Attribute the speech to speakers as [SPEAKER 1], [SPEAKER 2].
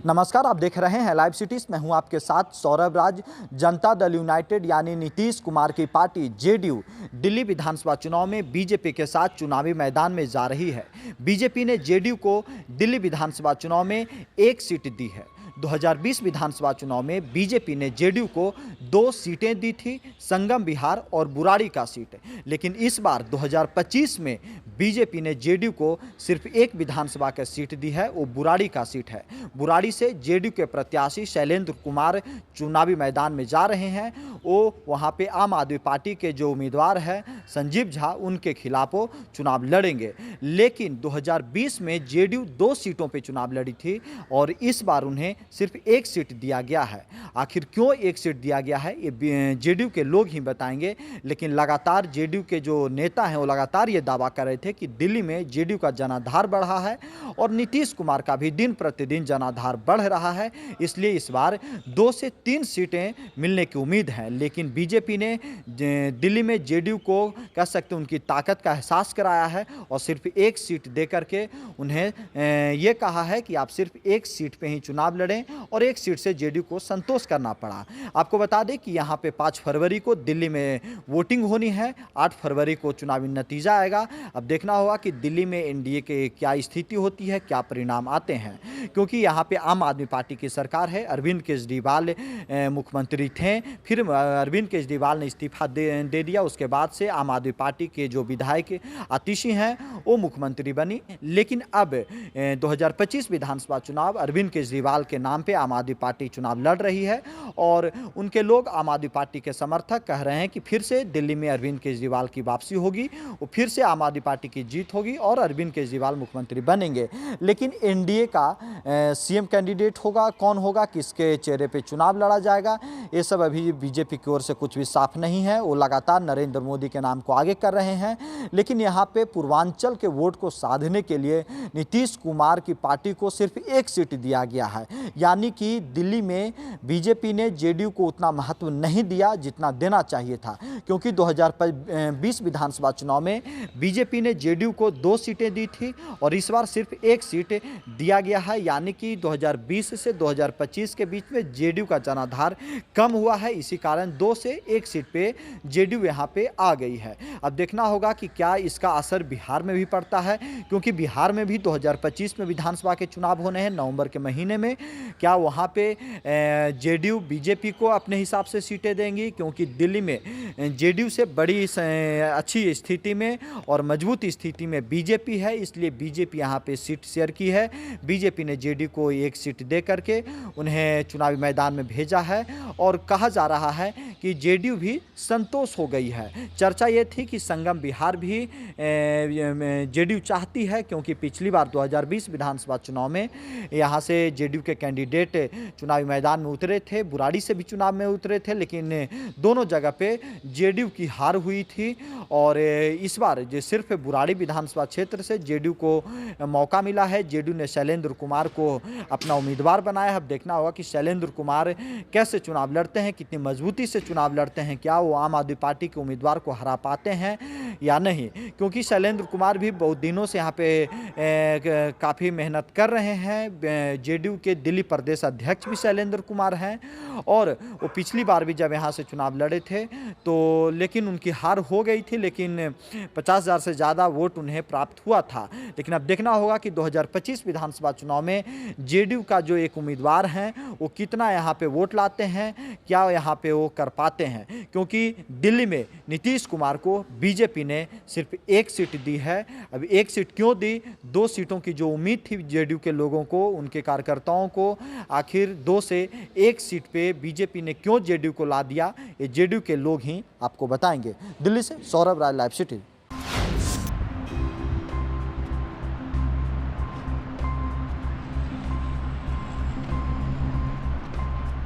[SPEAKER 1] नमस्कार, आप देख रहे हैं लाइव सिटीज। मैं हूं आपके साथ सौरभ राज। जनता दल यूनाइटेड यानी नीतीश कुमार की पार्टी जेडीयू दिल्ली विधानसभा चुनाव में बीजेपी के साथ चुनावी मैदान में जा रही है। बीजेपी ने जेडीयू को दिल्ली विधानसभा चुनाव में एक सीट दी है। 2020 विधानसभा चुनाव में बीजेपी ने जेडीयू को 2 सीटें दी थी, संगम विहार और बुराड़ी का सीट। लेकिन इस बार 2025 में बीजेपी ने जेडीयू को सिर्फ एक विधानसभा का सीट दी है, वो बुराड़ी का सीट है। बुराड़ी से जेडीयू के प्रत्याशी शैलेंद्र कुमार चुनावी मैदान में जा रहे हैं। वो वहां पे आम आदमी पार्टी के जो उम्मीदवार हैं संजीव झा, उनके खिलाफ वो चुनाव लड़ेंगे। लेकिन 2020 में जेडीयू 2 सीटों पर चुनाव लड़ी थी और इस बार उन्हें सिर्फ एक सीट दिया गया है। आखिर क्यों एक सीट दिया गया है ये जेडीयू के लोग ही बताएंगे। लेकिन लगातार जेडीयू के जो नेता हैं वो लगातार ये दावा कर रहे थे कि दिल्ली में जेडीयू का जनाधार बढ़ा है और नीतीश कुमार का भी दिन प्रतिदिन जनाधार बढ़ रहा है। इसलिए इस बार 2 से 3 सीटें मिलने की उम्मीद है। लेकिन बीजेपी ने दिल्ली में जेडीयू को कह सकते उनकी ताकत का एहसास कराया है और सिर्फ एक सीट दे करके उन्हें ये कहा है कि आप सिर्फ एक सीट पे ही चुनाव लड़ें और एक सीट से जेडीयू को संतोष करना पड़ा। आपको बता दें कि यहाँ पे 5 फरवरी को दिल्ली में वोटिंग होनी है, 8 फरवरी को चुनावी नतीजा आएगा। अब देखना होगा कि दिल्ली में एनडीए के क्या स्थिति होती है, क्या परिणाम आते हैं, क्योंकि यहाँ पे आम आदमी पार्टी की सरकार है। अरविंद केजरीवाल मुख्यमंत्री थे, फिर अरविंद केजरीवाल ने इस्तीफा दे दिया। उसके बाद से आम आदमी पार्टी के जो विधायक आतिशी हैं वो मुख्यमंत्री बनी। लेकिन अब 2025 विधानसभा चुनाव अरविंद केजरीवाल के नाम पे आम आदमी पार्टी चुनाव लड़ रही है और उनके लोग आम आदमी पार्टी के समर्थक कह रहे हैं कि फिर से दिल्ली में अरविंद केजरीवाल की वापसी होगी, वो फिर से आम आदमी पार्टी की जीत होगी और अरविंद केजरीवाल मुख्यमंत्री बनेंगे। लेकिन एनडीए का सीएम कैंडिडेट होगा, कौन होगा, किसके चेहरे पे चुनाव लड़ा जाएगा, ये सब अभी बीजेपी की ओर से कुछ भी साफ नहीं है। वो लगातार नरेंद्र मोदी के नाम को आगे कर रहे हैं। लेकिन यहाँ पे पूर्वांचल के वोट को साधने के लिए नीतीश कुमार की पार्टी को सिर्फ एक सीट दिया गया है। यानी कि दिल्ली में बीजेपी ने जेडीयू को उतना महत्व नहीं दिया जितना देना चाहिए था, क्योंकि 2020 विधानसभा चुनाव में बीजेपी ने जेडीयू को 2 सीटें दी थी और इस बार सिर्फ एक सीट दिया गया है। यानी कि 2020 से 2025 के बीच में जेडीयू का जनाधार कम हुआ है। इसी कारण 2 से 1 सीट पे जेडीयू यहाँ पे आ गई है। अब देखना होगा कि क्या इसका असर बिहार में भी पड़ता है, क्योंकि बिहार में भी 2025 में विधानसभा के चुनाव होने हैं नवंबर के महीने में। क्या वहाँ पे जेडीयू बीजेपी को अपने हिसाब से सीटें देंगी, क्योंकि दिल्ली में जेडीयू से बड़ी अच्छी स्थिति में और मजबूत स्थिति में बीजेपी है, इसलिए बीजेपी यहाँ पे सीट शेयर की है। बीजेपी ने जेडीयू को एक सीट दे करके उन्हें चुनावी मैदान में भेजा है और कहा जा रहा है कि जेडीयू भी संतोष हो गई है। चर्चा ये थी कि संगम विहार भी जेडीयू चाहती है, क्योंकि पिछली बार 2020 विधानसभा चुनाव में यहाँ से जेडीयू के कैंडिडेट चुनावी मैदान में उतरे थे, बुराड़ी से भी चुनाव में उतरे थे, लेकिन दोनों जगह पे जेडीयू की हार हुई थी। और इस बार जो सिर्फ बुराड़ी विधानसभा क्षेत्र से जेडीयू को मौका मिला है। जेडीयू ने शैलेंद्र कुमार को अपना उम्मीदवार बनाया। अब देखना होगा कि शैलेंद्र कुमार कैसे चुनाव लड़ते हैं, कितनी मजबूती से चुनाव लड़ते हैं, क्या वो आम आदमी पार्टी के उम्मीदवार को हरा पाते हैं या नहीं, क्योंकि शैलेंद्र कुमार भी बहुत दिनों से यहाँ पे काफ़ी मेहनत कर रहे हैं। जेडीयू के दिल्ली प्रदेश अध्यक्ष भी शैलेंद्र कुमार हैं और वो पिछली बार भी जब यहाँ से चुनाव लड़े थे तो लेकिन उनकी हार हो गई थी, लेकिन 50,000 से ज़्यादा वोट उन्हें प्राप्त हुआ था। लेकिन अब देखना होगा कि 2025 विधानसभा चुनाव में जेडीयू का जो एक उम्मीदवार हैं वो कितना यहाँ पे वोट लाते हैं, क्या यहाँ पे वो कर पाते हैं, क्योंकि दिल्ली में नीतीश कुमार को बीजेपी ने सिर्फ एक सीट दी है। अब एक सीट क्यों दी, 2 सीटों की जो उम्मीद थी जेडीयू के लोगों को, उनके कार्यकर्ताओं को, आखिर 2 से 1 सीट पे बीजेपी ने क्यों जेडीयू को ला दिया, ये जेडीयू के लोग ही आपको बताएंगे। दिल्ली से सौरभ राय, लाइव सिटी।